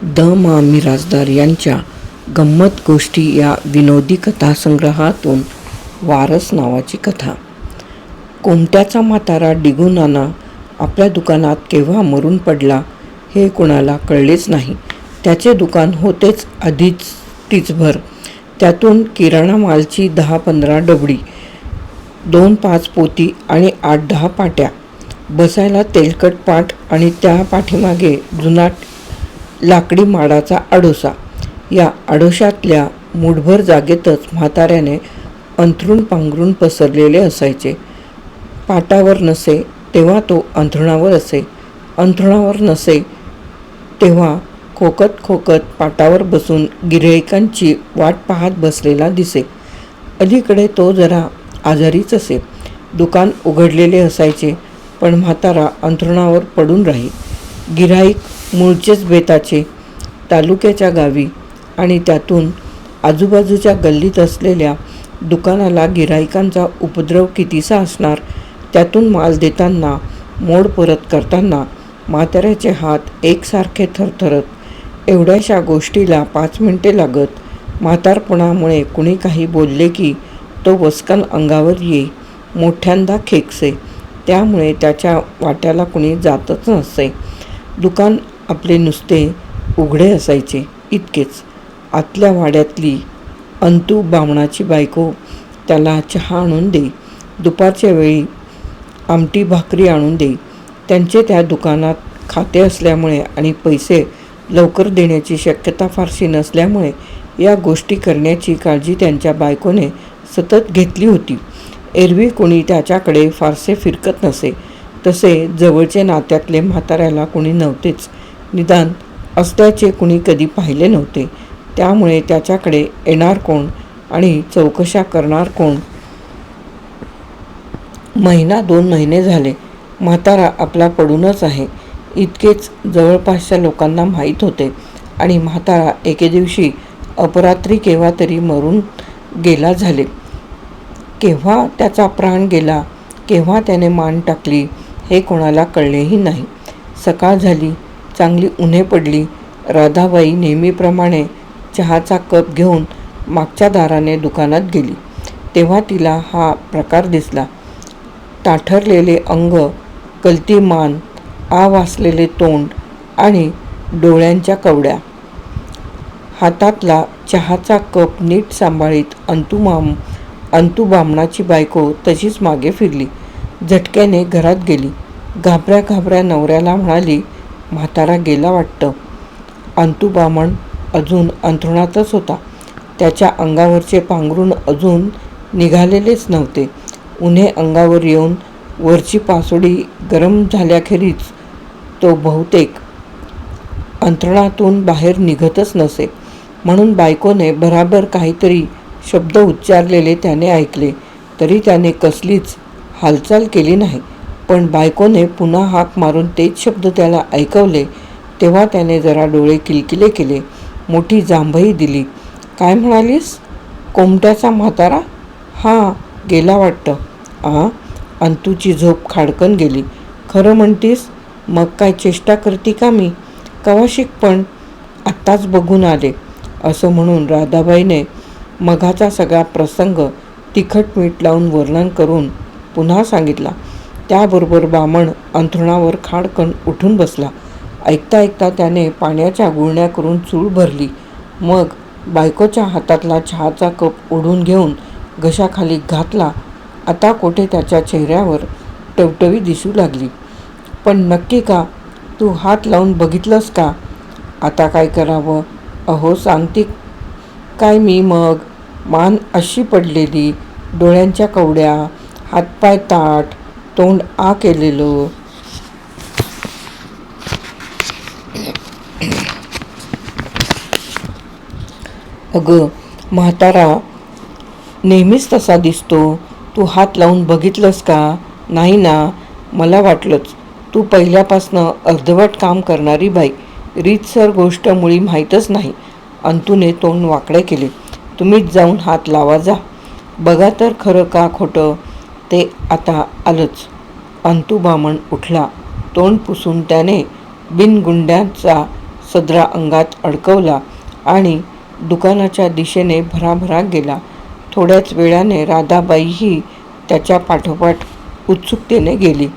The मा मिरासदार यांच्या गंमत गोष्टी या विनोदी कथासंग्रहातून वारस नावाची कथा. कोमट्याचा म्हातारा डिगुनाना आपल्या दुकानात केव्हा मरून पडला हे कोणाला कळलेच नाही. त्याचे दुकान होतेच आधीच टिचभर. त्यातून किराणा मालची 10-15 डबडी, 2-5 पोती आणि 8-10 पाट्या, बसायला तेलकट पाट आणि त्या पाठीमागे जुना लाकडी माडाचा आडोसा. या आडोशातल्या मुठभर जागेतच म्हाताऱ्याने अंथरूण पांघरून पसरलेले असायचे. पाटावर नसे तेव्हा तो अंथरुणावर असे, अंथरुणावर नसे तेव्हा खोकत खोकत पाटावर बसून गिऱ्हाईकांची वाट पाहत बसलेला दिसे. अलीकडे तो जरा आजारीच असे. दुकान उघडलेले असायचे, पण म्हातारा अंथरुणावर पडून राही. गिऱ्हाईक मूळचेच बेताचे, तालुक्याच्या गावी, आणि त्यातून आजूबाजूच्या गल्लीत असलेल्या दुकानाला गिऱ्हाईकांचा उपद्रव कितीसा असणार. त्यातून माल देताना, मोड परत करताना म्हाताऱ्याचे हात एकसारखे थरथरत. एवढ्याशा गोष्टीला 5 मिनिटे लागत. म्हातारपणामुळे कुणी काही बोलले की तो वस्कन अंगावर येई, मोठ्यांदा खेकसे. त्यामुळे त्याच्या वाट्याला कुणी जातच नसे. दुकान आपले नुसते उघडे असायचे, इतकेच. आतल्या वाड्यातली अंतू बामणाची बायको त्याला चहा आणून देई, दुपारच्या वेळी आमटी भाकरी आणून देई. त्यांचे त्या दुकानात खाते असल्यामुळे आणि पैसे लवकर देण्याची शक्यता फारशी नसल्यामुळे या गोष्टी करण्याची काळजी त्यांच्या बायकोने सतत घेतली होती. एरवी कोणी त्याच्याकडे फारसे फिरकत नसे. तसे जवळचे नात्यातले म्हाताऱ्याला कुणी नव्हतेच. निदान असल्याचे कुणी कधी पाहिले नव्हते. त्यामुळे त्याच्याकडे येणार कोण आणि चौकशा करणार कोण? 1-2 महिने झाले म्हातारा आपला पडूनच आहे, इतकेच जवळपासच्या लोकांना माहीत होते. आणि म्हातारा एके दिवशी अपरात्री केव्हा तरी मरून गेला झाले. केव्हा त्याचा प्राण गेला, केव्हा त्याने मान टाकली हे कोणाला कळलेही नाही. सकाळ झाली, चांगली उन्हे पडली. राधाबाई नेहमीप्रमाणे चहाचा कप घेऊन मागच्या दाराने दुकानात गेली. तेव्हा तिला हा प्रकार दिसला. ताठरलेले अंग, कलती मान, आवासलेले तोंड आणि डोळ्यांच्या कवड्या. हातातला चहाचा कप नीट सांभाळीत अंतू बामणाची बायको तशीच मागे फिरली. झटक्याने घरात गेली. घाबऱ्या घाबऱ्या नवऱ्याला म्हणाली, म्हातारा गेला वाटतं. अंतू बामण अजून अंथरुणातच होता. त्याच्या अंगावरचे पांघरूण अजून निघालेलेच नव्हते. उन्हे अंगावर येऊन वरची पासोडी गरम झाल्याखेरीज तो बहुतेक अंथरुणातून बाहेर निघतच नसे. म्हणून बायकोने भराभर काहीतरी शब्द उच्चारलेले त्याने ऐकले, तरी त्याने कसलीच हालचाल केली नाही. पण बायकोने पुन्हा हाक मारून तेच शब्द त्याला ऐकवले तेव्हा त्याने जरा डोळे किलकिले केले, मोठी जांभई दिली. काय म्हणालीस? कोमट्याचा म्हातारा? हां, गेला वाटतं. अंतूची झोप खाडकन गेली. खरं म्हणतीस? मग काय चेष्टा करती का मी? कवा शिक, पण आत्ताच बघून आले. असं म्हणून राधाबाईने मघाचा सगळा प्रसंग तिखट मीठ लावून वर्णन करून पुन्हा सांगितला. त्याबरोबर बामण अंथरुणावर खाडकन उठून बसला. ऐकता ऐकता त्याने पाण्याच्या गुळण्या करून चूळ भरली. मग बायकोच्या हातातला चहाचा कप ओढून घेऊन घशाखाली घातला. आता कोठे त्याच्या चेहऱ्यावर टवटवी दिसू लागली. पण नक्की का? तू हात लावून बघितलंस का? आता काय करावं? अहो सांगती काय मी मग? मान अशी पडलेली, डोळ्यांच्या कवड्या, हातपाय ताठ, तोंड आ केलेलं. अगं म्हातारा नेहमीच तसा दिसतो. तू हात लावून बघितलंस का? नाही ना? मला वाटलंच. तू पहिल्यापासनं अर्धवट काम करणारी बाई. रीतसर गोष्ट मुळी माहीतच नाही. अंतूने तोंड वाकडे केले. तुम्हीच जाऊन हात लावा जा. बघा तर खरं का खोटं ते आता आलंच. अंतू बामण उठला. तोंड पुसून त्याने बिनगुंड्यांचा सदरा अंगात अडकवला आणि दुकानाच्या दिशेने भराभरा गेला. थोड्याच वेळाने राधाबाईही त्याच्या पाठोपाठ उत्सुकतेने गेली.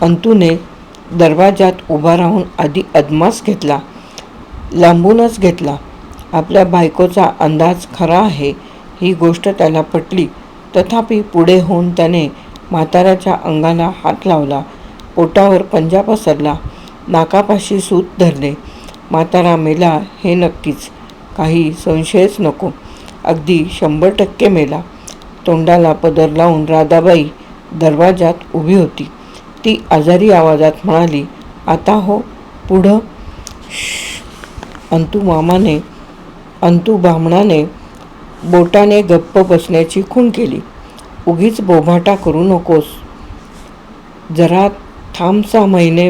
अंतूने दरवाजात उभा राहून आधी अदमास घेतला, लांबूनच घेतला. आपल्या बायकोचा अंदाज खरा आहे ही गोष्ट त्याला पटली. तथापि पुढे होऊन त्याने म्हाताऱ्याच्या अंगाला हात लावला, पोटावर पंजा पसरला, नाकापाशी सूत धरले. म्हातारा मेला हे नक्कीच, काही संशयच नको. अगदी 100% मेला. तोंडाला पदर लावून राधाबाई दरवाजात उभी होती. ती आजारी आवाजात म्हणाली, आता हो पुढं. अंतू बामणाने बोटाने गप्प बसण्याची खूण केली. उगीच बोभाटा करू नकोस, जरा थांब. 6 महिने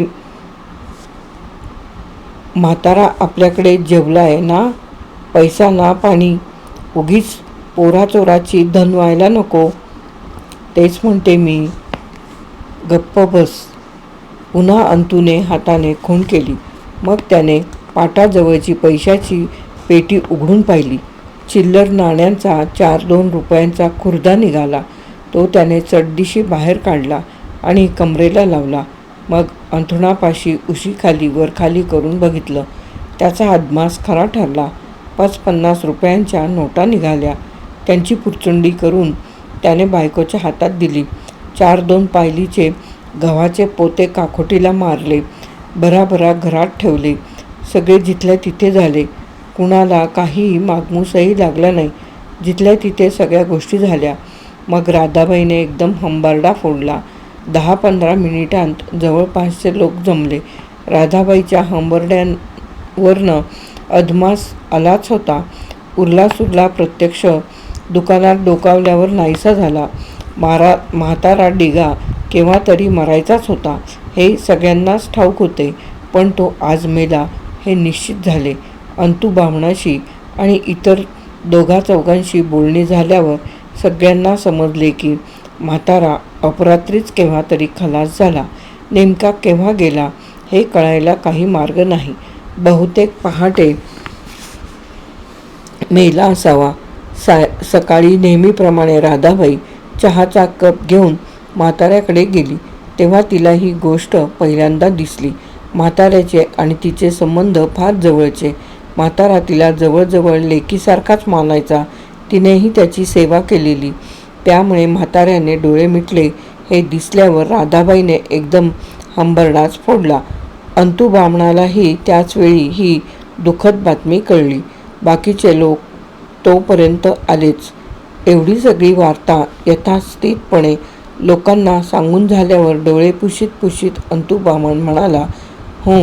म्हातारा आपल्याकडे जेवलाय ना, पैसा ना पाणी, उगीच पोराचोराची धन व्हायला नको. तेच म्हणते मी, गप्प बस. पुन्हा अंतूने हाताने खूण केली. मग त्याने पाटाजवळची पैशाची पेटी उघडून पाहिली. चिल्लर नाण्यांचा 4-2 रुपयांचा खुर्दा निघाला. तो त्याने चटदिशी बाहेर काढला आणि कमरेला लावला. मग अंथरुणापाशी उशीखाली वरखाली करून बघितलं. त्याचा अदमास खरा ठरला. 5-50 रुपयांच्या नोटा निघाल्या. त्यांची पुरचुंडी करून त्याने बायकोच्या हातात दिली. 4-2 पायलीचे गव्हाचे पोते काखोटीला मारले. भराभरा घरात ठेवले. सगळे जिथल्या तिथे झाले. कुणाला काही मागमूसही लागला नाही. जिथल्या तिथे सगळ्या गोष्टी झाल्या. मग राधाबाईने एकदम हंबरडा फोडला. 10-15 मिनिटांत जवळपासचे लोक जमले. राधाबाईच्या हंबरड्यांवरनं अदमास आलाच होता. उरला प्रत्यक्ष दुकानात डोकावल्यावर नाहीसा झाला. म्हातारा डिगा केव्हा तरी मरायचाच होता हे सगळ्यांनाच ठाऊक होते. पण तो आज मेला हे निश्चित झाले. अंतू बामणाशी आणि इतर 2-4 बोलणी झाल्यावर सगळ्यांना समजले की म्हातारा अपरात्रीच केव्हा तरी खलास झाला. नेमका केव्हा गेला हे कळायला काही मार्ग नाही. बहुतेक पहाटे मेला असावा. सकाळी नेहमीप्रमाणे राधाबाई चहाचा कप घेऊन म्हाताऱ्याकडे गेली तेव्हा तिला ही गोष्ट पहिल्यांदा दिसली. म्हाताऱ्याचे आणि तिचे संबंध फार जवळचे. म्हातारा तिला जवळजवळ लेकीसारखाच मानायचा. तिनेही त्याची सेवा केलेली. त्यामुळे म्हाताऱ्याने डोळे मिटले हे दिसल्यावर राधाबाईने एकदम हंबरडाच फोडला. अंतू बामणालाही त्याचवेळी ही दुःखद बातमी कळली. बाकीचे लोक तोपर्यंत आलेच. एवढी सगळी वार्ता यथास्थितपणे लोकांना सांगून झाल्यावर डोळे पुशीत अंतू बामण म्हणाला, हो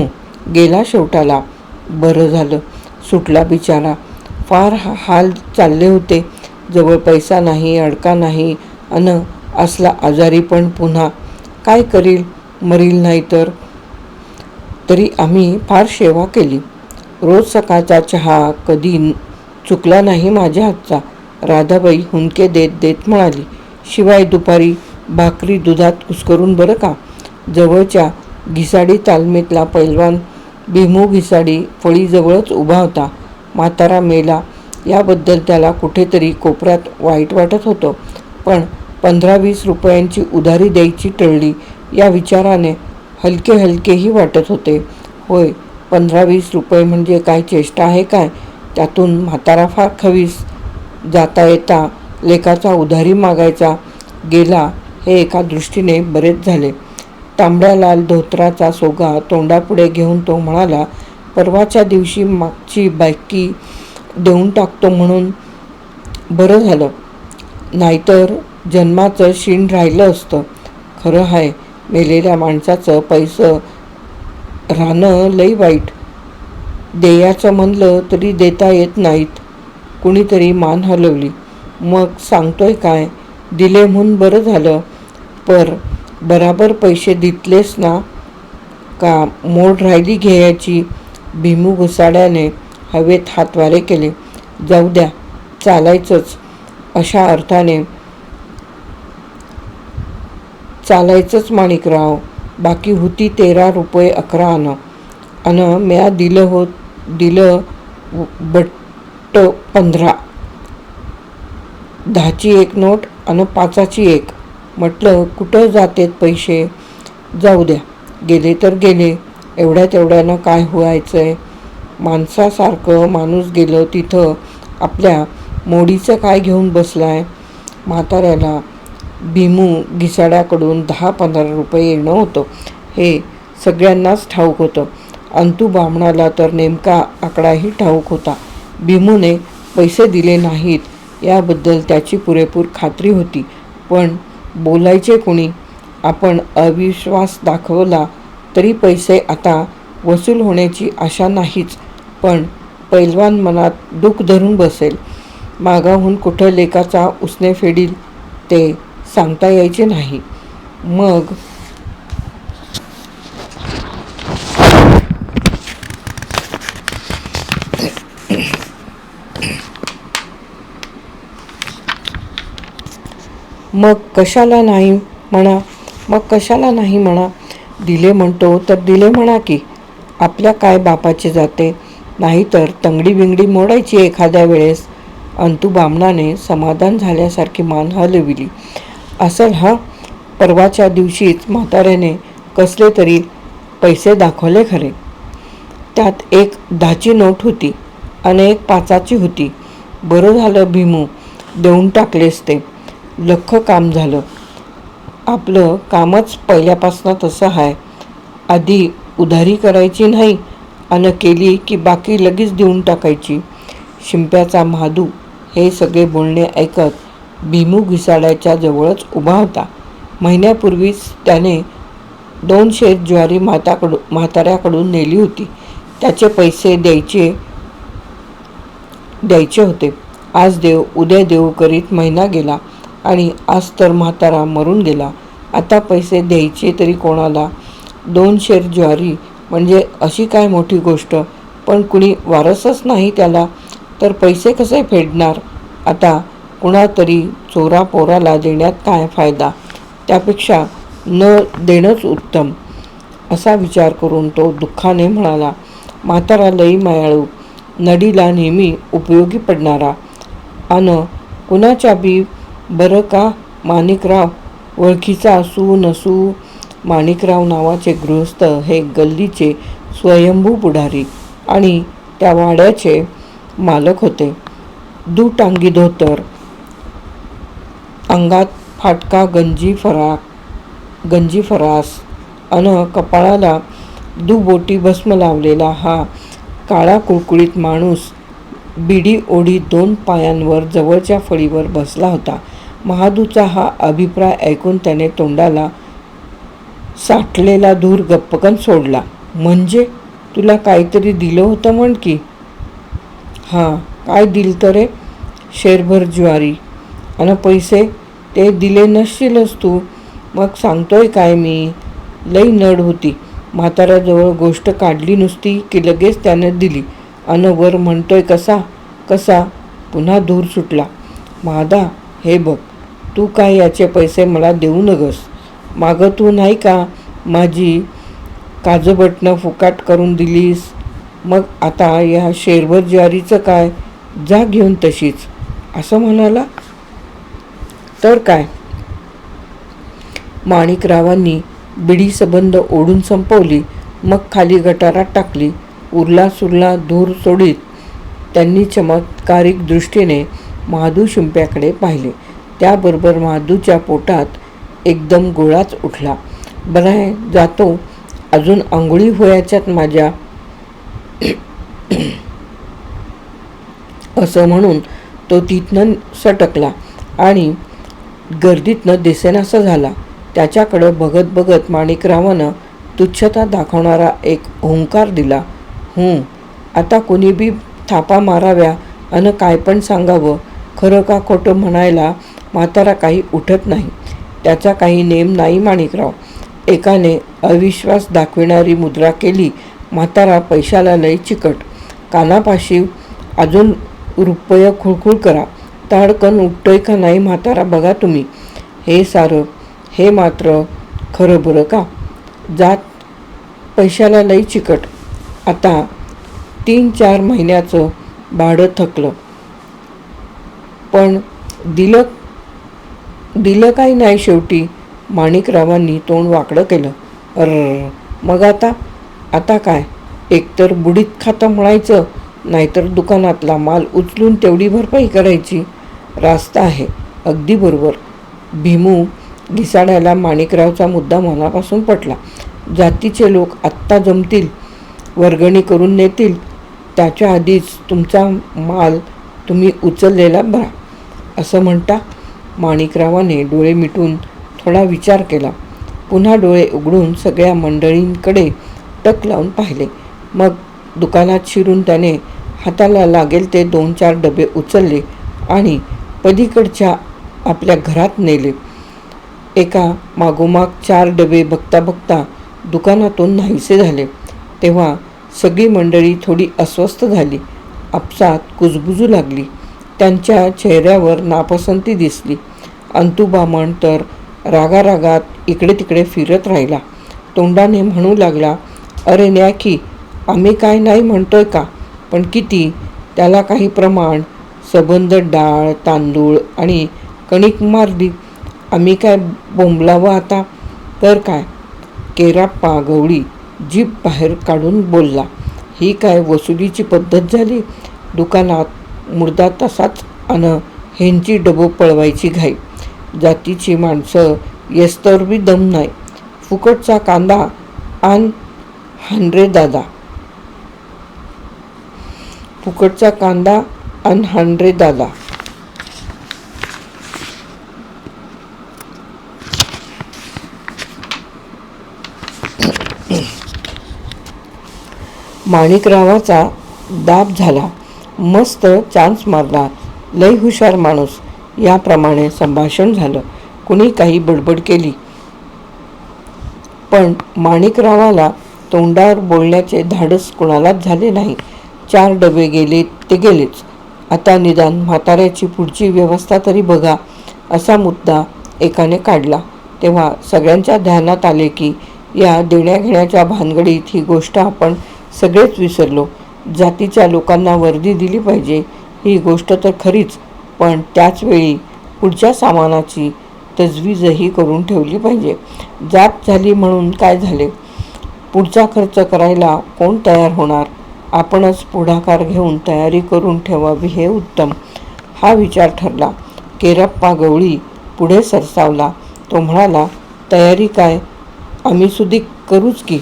गेला शेवटाला. बरं झालं, सुटला बिचारा. फार हाल चालले होते. जवळ पैसा नाही, अडका नाही, अन असला आजारी पण पुन्हा. काय करील, मरील नाही तर. तरी आम्ही फार सेवा केली. रोज सकाळचा चहा कधी चुकला नाही माझ्या हातचा. राधाबाई हुंदके देत देत म्हणाली. शिवाय दुपारी भाकरी दुधात कुस्करून बरं का. जवळच्या घिसाडी तालमीतला पैलवान भीमू घिसाडी फळीजवळच उभा होता. म्हातारा मेला याबद्दल त्याला कुठेतरी कोपऱ्यात वाईट वाटत होतं. पण 15-20 रुपयांची उधारी द्यायची टळली या विचाराने हलकेही वाटत होते. होय, 15-20 रुपये म्हणजे काय चेष्टा आहे काय. त्यातून म्हातारा फार खवीस. जाता येता लेकाचा उधारी मागायचा. गेला हे एका दृष्टीने बरेच झाले. तांबड्या लाल धोतराचा सोगा तोंडापुढे घेऊन तो म्हणाला, परवाच्या दिवशी मागची बाकी देऊन टाकतो म्हणून बरं झालं, नाहीतर जन्माचं शीण राहिलं असतं. खरं आहे, मेलेल्या माणसाचं पैसं राहणं लई वाईट. देयाचं म्हणलं तरी देता येत नाहीत. कुणीतरी मान हलवली. मग सांगतोय काय, दिले म्हणून बरं झालं. बराबर पैसे दितलेस ना, का मोड राहिली घ्यायची. भीमू घुसाड्याने हवेत हातवारे केले. जाऊ द्या, चालायचंच. अशा अर्थाने चालायचंच माणिकराव. बाकी होती 13 रुपये 11 आणं. म्या दिलं होत दिलं बट्ट 15. 10ची एक नोट आणि 5ची एक. म्हटलं कुठं जातेत पैसे, जाऊ द्या, गेले तर गेले, एवढ्या तेवढ्यानं काय व्हायचंय. माणसासारखं माणूस गेलं तिथं आपल्या मोडीचं काय घेऊन बसलाय. म्हाताऱ्याला भीमू घिसाड्याकडून 10-15 रुपये येणं होतं हे सगळ्यांनाच ठाऊक होतं. अंतू बामणाला तर नेमका आकडाही ठाऊक होता. भीमूने पैसे दिले नाहीत याबद्दल त्याची पुरेपूर खात्री होती. पण बोलायचे कोणी. आपण अविश्वास दाखवला तरी पैसे आता वसूल होण्याची आशा नाहीच. पण पैलवान मनात दुःख धरून बसेल. मागाहून कुठं लेकाचा उसने फेडील ते सांगता यायचे नाही. मग कशाला नाही म्हणा. दिले म्हणतो तर दिले म्हणा की. आपल्या काय बापाचे जाते. नाहीतर तंगडी बिंगडी मोडायची एखाद्या वेळेस. अंतू बामणाने समाधान झाल्यासारखी मान हलविली. असल हा, परवाच्या दिवशीच म्हाताऱ्याने कसले तरी पैसे दाखवले खरे. त्यात एक 10ची नोट होती आणि एक 5ची होती. बरं झालं भीमू, देऊन टाकलेस ते. लख काम झालं. आपलं कामच पहिल्यापासून तसं आहे. आधी उधारी करायची नाही आणि केली की बाकी लगेच देऊन टाकायची. शिंप्याचा म्हादू हे सगळे बोलणे ऐकत भीमू घिसाड्याच्या जवळच उभा होता. महिन्यापूर्वीच त्याने 2 शेर ज्वारी म्हाताऱ्याकडून नेली होती. त्याचे पैसे द्यायचे होते. आज देव उद्या देव करीत महिना गेला आणि आज तर म्हातारा मरून गेला. आता पैसे द्यायचे तरी कोणाला. 2 शेर ज्वारी म्हणजे अशी काय मोठी गोष्ट. पण कुणी वारसच नाही त्याला, तर पैसे कसे फेडणार. आता कुणातरी चोरा पोराला देण्यात काय फायदा. त्यापेक्षा न देणंच उत्तम. असा विचार करून तो दुःखाने म्हणाला. म्हातारा लई मायाळू, नडीला नेहमी उपयोगी पडणारा. अन कुणाच्या बी बरं का माणिकराव. ओळखीचा असू नसू, माणिकराव नावाचे गृहस्थ हे गल्लीचे स्वयंभू पुढारी आणि त्या वाड्याचे मालक होते. दुटांगी धोतर, अंगात फाटका गंजी फरास अन कपाळाला दुबोटी भस्म लावलेला हा काळा कुळकुळीत माणूस बिडी ओढीत 2 पायांवर जवळच्या फळीवर बसला होता. महादूचा हा अभिप्राय ऐकून त्याने तोंडाला साठलेला धूर गप्पकन सोडला. म्हणजे तुला काहीतरी दिलं होतं म्हण की. हां, काय दिलं रे. शेरभर ज्वारी आणि पैसे ते दिले नसशीलच तू. मग सांगतोय काय मी. लई नड होती. म्हाताऱ्याजवळ गोष्ट काढली नुसती की लगेच त्याने दिली. अन वर म्हणतोय कसा पुन्हा धूर सुटला. महादा, हे बघ, तू काय याचे पैसे मला देऊ नगस. मागं तू नाही का माझी काजबटणं फुकाट करून दिलीस. मग आता या शेरभर ज्वारीचं काय. जा घेऊन तशीच. असं म्हणाला तर काय. माणिकरावांनी बिडी सबंध ओढून संपवली. मग खाली गटारात टाकली. उरला सुरला धूर सोडीत त्यांनी चमत्कारिक दृष्टीने महादू शिंप्याकडे पाहिले. त्याबरोबर महादूच्या पोटात एकदम गोळाच उठला. बराय, जातो, अजून आंघोळी व्हायच्यात माझ्या. असं म्हणून तो तिथनं सटकला आणि गर्दीतनं दिसेनासा झाला. त्याच्याकडं बघत बघत माणिकरावानं तुच्छता दाखवणारा एक ओंकार दिला. आता कोणी बी थापा माराव्या अन काय पण सांगावं. खरं का खोटं म्हणायला म्हातारा काही उठत नाही. त्याचा काही नेम नाही माणिकराव. एकाने अविश्वास दाखविणारी मुद्रा केली. म्हातारा पैशाला लय चिकट. कानापाशी अजून रुपये खुळखुळ करा. ताडकन उठतोय का नाही म्हातारा बघा तुम्ही. हे मात्र खरं बरं का. जात पैशाला लई चिकट. आता 3-4 महिन्याचं भाडं थकलं, पण दिलं काही नाही. शेवटी माणिकरावांनी तोंड वाकडं केलं. मग आता काय? एकतर बुडीत खातं म्हणायचं, नाहीतर दुकानातला माल उचलून तेवढी भरपाई करायची. रास्त आहे, अगदी बरोबर. भीमू घिसाड्याला माणिकरावचा मुद्दा मनापासून पटला. जातीचे लोक आत्ता जमतील, वर्गणी करून नेतील, त्याच्या आधीच तुमचा माल तुम्ही उचललेला बरा, असं म्हणता? माणिकरावाने डोळे मिटून थोडा विचार केला. पुन्हा डोळे उघडून सगळ्या मंडळींकडे टक लावून पाहिले. मग दुकानात शिरून त्याने हाताला लागेल ते 2-4 डबे उचलले आणि पलीकडच्या आपल्या घरात नेले. एका मागोमाग 4 डबे बघता बघता दुकानातून नाहीसे झाले. तेव्हा सगळी मंडळी थोडी अस्वस्थ झाली, आपसात कुजबुजू लागली. त्यांच्या चेहऱ्यावर नापसंती दिसली. अंतुबामण तर रागारागात इकडे तिकडे फिरत राहिला. तोंडाने म्हणू लागला, अरे न्याकी, आम्ही काय नाही म्हणतोय का, पण किती? त्याला काही प्रमाण, सबंध डाळ तांदूळ आणि कणिक मारली. आम्ही काय बोंबलावं आता? तर काय? केराप्पा गवळी जीभ बाहेर काढून बोलला, ही काय वसुलीची पद्धत झाली? दुकानात मुर्दा तसाच अन ह्यांची डबो पळवायची घाई. जातीची माणसं येस्तवर बी दम नाही. फुकटचा कांदा आण हाण रे दादा. फुकटचा कांदा आण हाण रे दादा. माणिकरावाचा दाब झाला. मस्त चान्स मारला, लय हुशार माणूस. याप्रमाणे संभाषण झालं. कुणी काही बडबड केली, पण माणिकरावाला तोंडावर बोलण्याचे धाडस कुणालाच झाले नाही. 4 डबे गेले ते गेलेच. आता निदान म्हाताऱ्याची पुढची व्यवस्था तरी बघा, असा मुद्दा एकाने काढला. तेव्हा सगळ्यांच्या ध्यानात आले की या देण्याघेण्याच्या भानगडीत ही गोष्ट आपण सगळेच विसरलो. जातीच्या लोकांना वर्दी दिली पाहिजे, ही गोष्ट तर खरीच, पण त्याचवेळी पुढच्या सामानाची तजवीजही करून ठेवली पाहिजे. जात झाली म्हणून काय झाले? पुढचा खर्च करायला कोण तयार होणार? आपणच पुढाकार घेऊन तयारी करून ठेवावी हे उत्तम, हा विचार ठरला. केरप्पा गवळी पुढे सरसावला. तो म्हणाला, तयारी काय, आम्ही सुद्धा करूच की,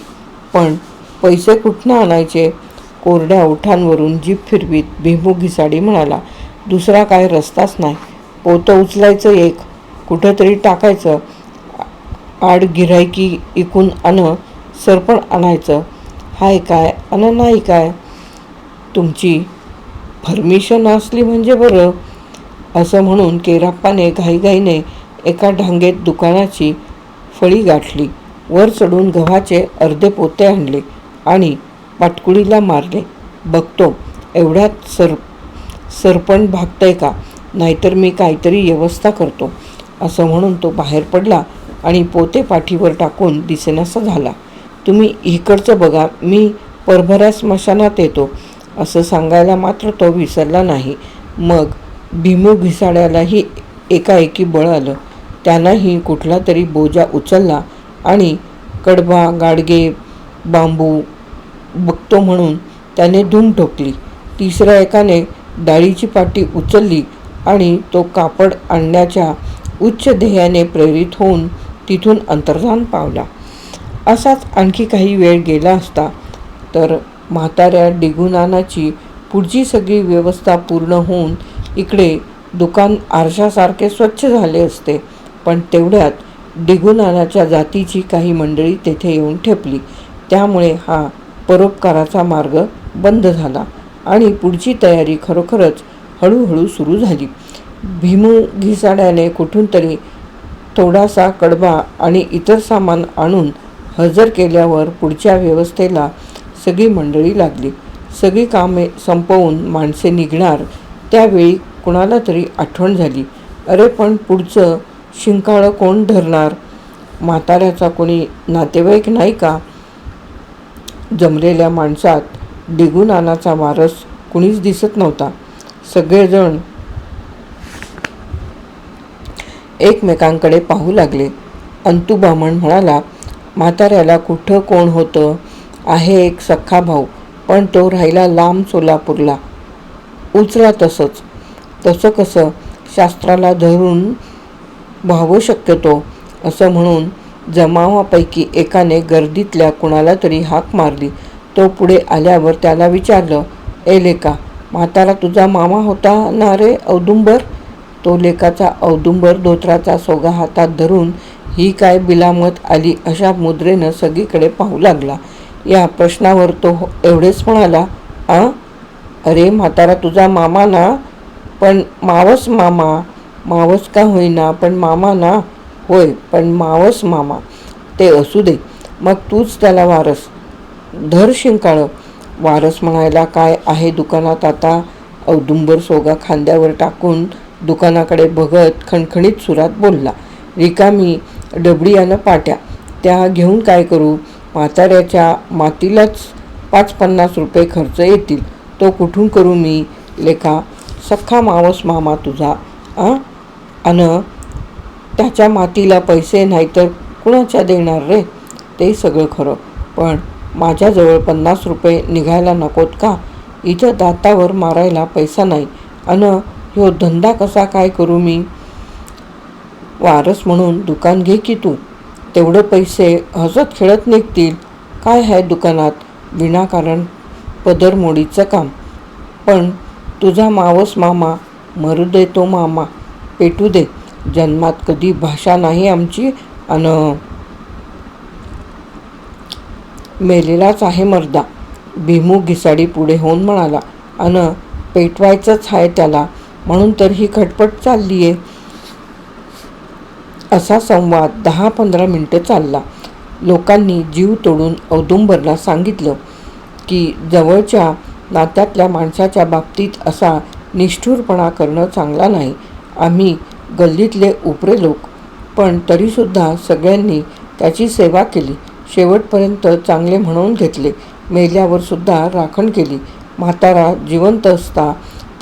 पण पैसे कुठनं आणायचे? कोरड्या ओठांवरून जीभ फिरवीत भीमू घिसाडी म्हणाला, दुसरा काय रस्ताच नाही. पोतं उचलायचं, एक कुठंतरी टाकायचं, आड गिऱ्हाईकी इकून सरपण आणायचं. हाय काय अन नाही काय? तुमची परमिशन असली म्हणजे बरं. असं म्हणून केराप्पाने घाईघाईने एका ढांगेत दुकानाची फळी गाठली. वर चढून गव्हाचे अर्धे पोते आणले आणि पाटकुळीला मारले. बघतो एवढ्यात सरपण भागतंय का, नाहीतर मी काहीतरी व्यवस्था करतो, असं म्हणून तो बाहेर पडला आणि पोते पाठीवर टाकून दिसेनासा झाला. तुम्ही इकडचं बघा, मी परभऱ्या स्मशानात येतो, असं सांगायला मात्र तो विसरला नाही. मग भीमू घिसाड्यालाही एकाएकी बळ आलं. त्यानंही कुठला तरी बोजा उचलला आणि कडबा, गाडगे, बांबू बघतो म्हणून त्याने धूम ठोकली. तिसऱ्या एकाने डाळीची पाटी उचलली आणि तो कापड आणण्याच्या उच्च ध्येयाने प्रेरित होऊन तिथून अंतर्धान पावला. असाच आणखी काही वेळ गेला असता तर म्हाताऱ्या डिगुनानाची पुढची सगळी व्यवस्था पूर्ण होऊन इकडे दुकान आरशासारखे स्वच्छ झाले असते. पण तेवढ्यात डिगुनानाच्या जातीची काही मंडळी तेथे येऊन ठेपली. त्यामुळे हा परोपकाराचा मार्ग बंद झाला आणि पुढची तयारी खरोखरच हळूहळू सुरू झाली. भीमू घिसाड्याने कुठून तरी थोडासा कडबा आणि इतर सामान आणून हजर केल्यावर पुढच्या व्यवस्थेला सगळी मंडळी लागली. सगळी कामे संपवून माणसे निघणार त्यावेळी कुणाला तरी आठवण झाली, अरे पण पुढचं शिंकाळं कोण धरणार? म्हाताऱ्याचा कोणी नातेवाईक नाही का? जमलेल्या माणसात डिगू नानाचा वारस कुणीच दिसत नव्हता. सगळेजण एकमेकांकडे पाहू लागले. अंतू बामण म्हणाला, म्हाताऱ्याला कुठं कोण होतं? आहे एक सख्खा भाऊ, पण तो राहिला लांब सोलापूरला. उचला तसं कसं शास्त्राला धरून व्हावं शक्यतो, असं म्हणून जमावापैकी एकाने गर्दीतल्या कुणाला तरी हाक मारली. तो पुढे आल्यावर त्याला विचारलं, ए लेका, म्हातारा तुझा मामा होता ना रे औदुंबर? तो लेकाचा औदुंबर धोत्राचा सोगा हातात धरून ही काय बिलामत आली अशा मुद्रेनं सगळीकडे पाहू लागला. या प्रश्नावर तो एवढेच म्हणाला, अरे म्हातारा तुझा मामा ना? पण मावस मामा. मावस का होईना, पण मामा ना? होय, पण मावस मामा. ते असू दे, मग तूच त्याला वारस. धर शिंकाळं. वारस म्हणायला काय आहे दुकानात आता? औदुंबर सोगा खांद्यावर टाकून दुकानाकडे बघत खणखणीत सुरात बोलला. रिकामी डबडी यानं पाट्या, त्या घेऊन काय करू? म्हाताऱ्याच्या मातीलाच 5-50 रुपये खर्च येतील. तो कुठून करू मी? लेका, सख्खा मावस मामा तुझा. अन त्याच्या मातीला पैसे नाही तर कुणाच्या देणार रे? ते सगळं खरं, पण माझ्याजवळ 50 रुपये निघायला नकोत का? इथं दातावर मारायला पैसा नाही. अन ह्यो धंदा कसा काय करू मी? वारस म्हणून दुकान घे की तू. तेवढे पैसे हसत खेळत निघतील. काय आहे दुकानात? विनाकारण पदरमोडीचं काम. पण तुझा मावस मामा, मरू दे तो मामा, पेटू दे. जन्मात कधी भाषा नाही आमची, अन मेलेलाच आहे मर्दा. भीमू घिसाडी पुढे होऊन म्हणाला, अन पेटवायचंच आहे त्याला, म्हणून तर ही खटपट चाललीये. असा संवाद 10-15 मिनिटं चालला. लोकांनी जीव तोडून औदुंबरला सांगितलं की जवळच्या नात्यातल्या माणसाच्या बाबतीत असा निष्ठुरपणा करणं चांगला नाही. आम्ही गल्लीतले उपरे लोक, पण तरीसुद्धा सगळ्यांनी त्याची सेवा केली. शेवटपर्यंत चांगले म्हणून घेतले. मेल्यावर सुद्धा राखण केली. म्हातारा जिवंत असता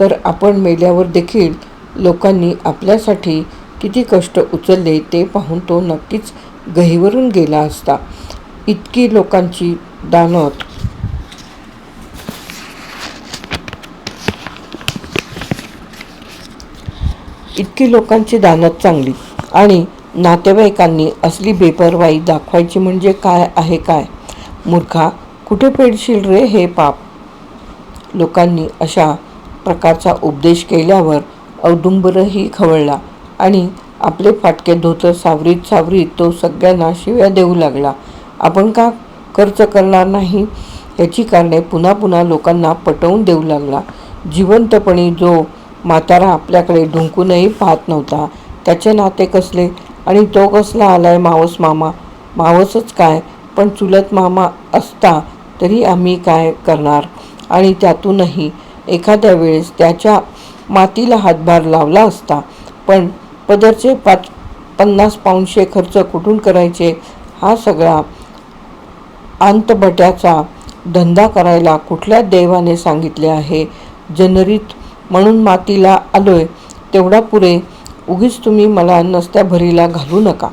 तर आपण मेल्यावर देखील लोकांनी आपल्यासाठी किती कष्ट उचलले ते पाहून तो नक्कीच गहिवरून गेला असता. इतकी लोकांची दानत चांगली, आणि नातेवाईकांनी असली बेपरवाई दाखवायची म्हणजे काय आहे काय? मूर्खा, कुठे पेडशील रे हे पाप? लोकांनी अशा प्रकारचा उपदेश केल्यावर औदुंबरही खवळला आणि आपले फाटके धोतर सावरीत तो सगळ्यांना शिव्या देऊ लागला. आपण का खर्च करणार नाही याची कारणे पुन्हा पुन्हा लोकांना पटवून देऊ लागला. जिवंतपणी जो म्हातारा आपल्याकडे ढुंकूनही पाहत नव्हता, त्याचे नाते कसले? आणि तो कसला आलाय मावस मामा? मावसच काय, पण चुलत मामा असता तरी आम्ही काय करणार? आणि त्यातूनही एखाद्या वेळेस त्याच्या मातीला हातभार लावला असता, पण पदरचे 50 पाऊंडशे खर्च कुठून करायचे? हा सगळा अंतबट्याचा धंदा करायला कुठल्या देवाने सांगितले आहे? जनरीत म्हणून मातीला आलोय तेवढा पुरे. उगीच तुम्ही मला नसत्या भरीला घालू नका.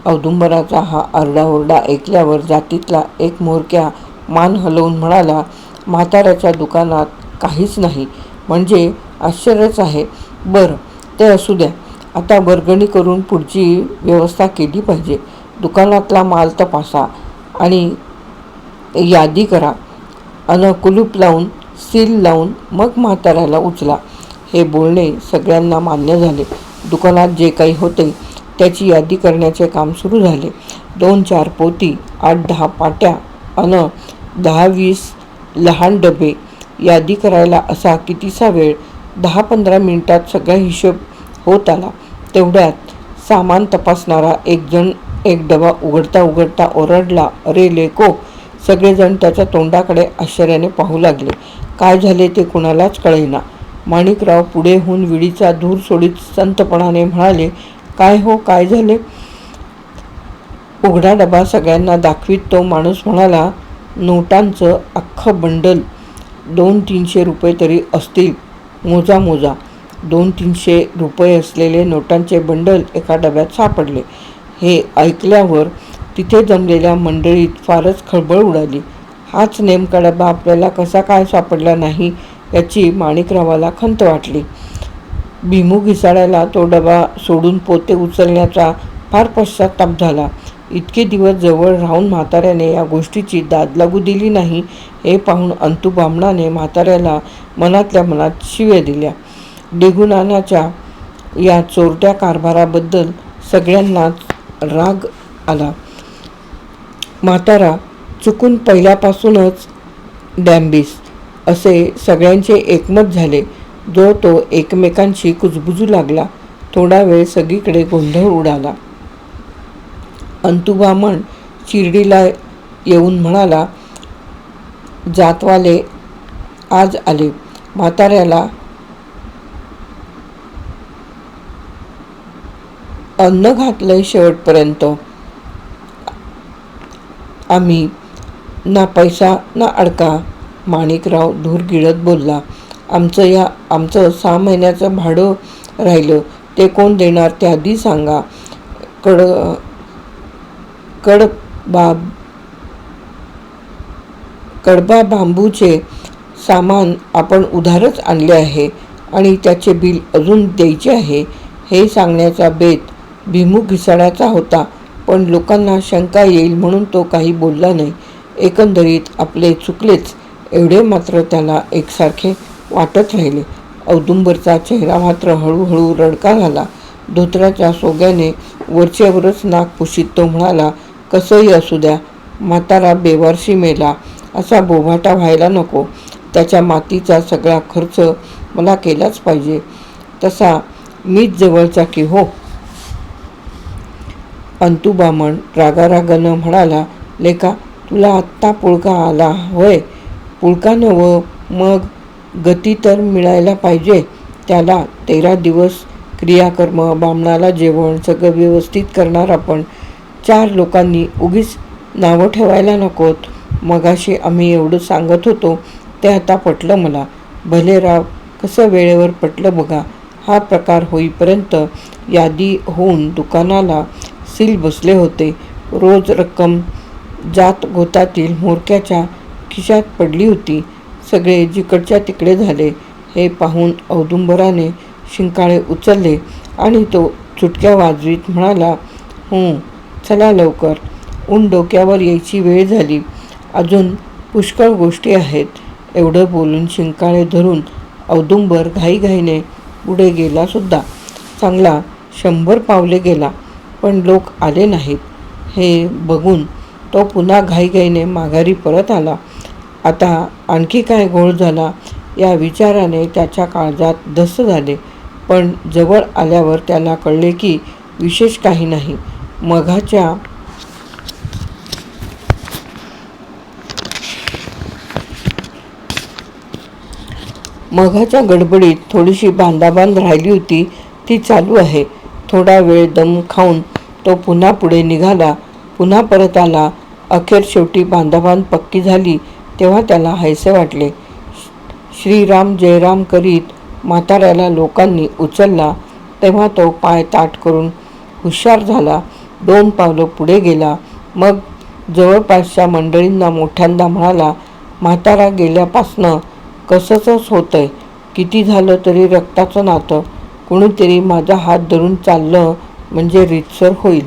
औदुंबराचा हा आरडाओरडा ऐकल्यावर जातीतला एक म्होरक्या मान हलवून म्हणाला, म्हाताऱ्याच्या दुकानात काहीच नाही म्हणजे आश्चर्यच आहे. बरं, ते असू द्या. आता वर्गणी करून पुढची व्यवस्था केली पाहिजे. दुकानातला माल तपासा आणि यादी करा. अन कुलूप लावून सील लावून मग म्हाताऱ्याला उचला. हे बोलणे सगळ्यांना मान्य झाले. दुकानात जे काही होते त्याची यादी करण्याचे काम सुरू झाले. 2-4 पोती, 8-10 पाट्या अन 10-20 लहान डबे. यादी करायला असा कितीसा वेळ? 10-15 मिनिटात सगळा हिशोब होत आला. तेवढ्यात सामान तपासणारा एक जण एक डबा उघडता ओरडला, अरे लेको! सगळेजण त्याच्या तोंडाकडे आश्चर्याने पाहू लागले. काय झाले ते कुणालाच कळेना. माणिकराव पुढे होऊन विडीचा धूर सोडीत संतपणाने म्हणाले, काय हो, काय झाले? उघडा डबा सगळ्यांना दाखवीत तो माणूस म्हणाला, नोटांचं अख्खं बंडल 200-300 रुपये तरी असतील. मोजा मोजा. 200-300 रुपये असलेले नोटांचे बंडल एका डब्यात सापडले. हे ऐकल्यावर तिथे जमलेल्या मंडळीत फारच खळबळ उडाली. हाच नेमका डबा आपल्याला कसा काय सापडला नाही याची माणिकरावाला खंत वाटली. भीमू घिसाळ्याला तो डबा सोडून पोते उचलण्याचा फार पश्चाताप झाला. इतके दिवस जवळ राहून म्हाताऱ्याने या गोष्टीची दाद लागू दिली नाही हे पाहून अंतू बामणाने म्हाताऱ्याला मनातल्या मनात शिव्या दिल्या. डिगुनानाच्या या चोरट्या कारभाराबद्दल सगळ्यांनाच राग आला. म्हातारा चुकून पहिल्यापासूनच डॅम्बिस असे सगळ्यांचे एकमत झाले. जो तो एकमेकांशी कुजबुजू लागला. थोडा वेळ सगळीकडे गोंधळ उडाला. अंतुबामण शिर्डीला येऊन म्हणाला, जातवाले आज आले. म्हाताऱ्याला अन्न घातलंय शेवटपर्यंत. आम्ही ना पैसा ना अडका. माणिकराव धूर गिळत बोलला. आमचं 6 महिन्याचं भाडं राहिलं ते कोण देणार ते आधी सांगा. कडबा बांबूचे सामान आपण उधारच आणले आहे आणि त्याचे बिल अजून द्यायचे आहे हे सांगण्याचा बेत भीमू घिसाळ्याचा होता. पण लोकांना शंका येईल म्हणून तो काही बोलला नाही. एकंदरीत आपले चुकलेच एवढे मात्र त्याला एकसारखे वाटत राहिले. औदुंबरचा चेहरा मात्र हळूहळू रडका झाला. धोत्राच्या सोग्याने वरचेवरच नाक पुशीत तो म्हणाला, कसंही असू द्या, म्हातारा बेवारशी मेला असा बोभाटा व्हायला नको. त्याच्या मातीचा सगळा खर्च मला केलाच पाहिजे. तसा मीच जवळचा की हो. अंतुबामण रागारागानं म्हणाला, लेका तुला आत्ता पुळका आला होय? पुळका नवं, मग गती तर मिळायला पाहिजे त्याला. 13 दिवस क्रियाकर्म, बामणाला जेवण सगळं व्यवस्थित करणार आपण. 4 लोकांनी उगीच नावं ठेवायला नकोत. मगाशी आम्ही एवढं सांगत होतो ते आता पटलं मला. भले राव, कसं वेळेवर पटलं बघा. हा प्रकार होईपर्यंत यादी होऊन दुकानाला सील बसले होते. रोज रक्कम जात गोतातील म्होरक्याच्या खिशात पडली होती. सगळे जिकडच्या तिकडे झाले. हे पाहून औदुंबराने शिंकाळे उचलले आणि तो चुटक्या वाजवीत म्हणाला, चला लवकर, ऊन डोक्यावर यायची वेळ झाली. अजून पुष्कळ गोष्टी आहेत. एवढं बोलून शिंकाळे धरून औदुंबर घाईघाईने पुढे गेला सुद्धा. चांगला 100 पावले गेला, पण लोक आले नाहीत. हे बघून तो पुन्हा घाईघाईने माघारी परत आला. आता आणखी काय घोळ झाला या विचाराने त्याच्या काळजात धस्स झाले. पण जवळ आल्यावर त्याला कळले की विशेष काही नाही. मघाच्या गडबडीत थोडीशी बांधाबांध राहिली होती ती चालू आहे. थोडा वेळ दम खाऊन तो पुन्हा पुढे निघाला. पुन्हा परत आला. अखेर शेवटी बांधाबांध पक्की झाली तेव्हा त्याला हायसे वाटले. श्रीराम जयराम करीत म्हाताऱ्याला लोकांनी उचलला तेव्हा तो पाय ताठ करून हुशार झाला. 2 पावलं पुढे गेला. मग जवळपासच्या मंडळींना मोठ्यांदा म्हणाला, म्हातारा गेल्यापासनं कसंच होतंय. किती झालं तरी रक्ताचं नातं. कोणीतरी माझा हात धरून चाललं म्हणजे रीतसर होईल.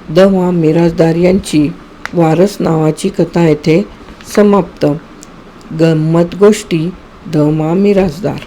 द मा. मिरासदार यांची वारस नावाची कथा येथे समाप्त. गंमत गोष्टी द मा. मिरासदार.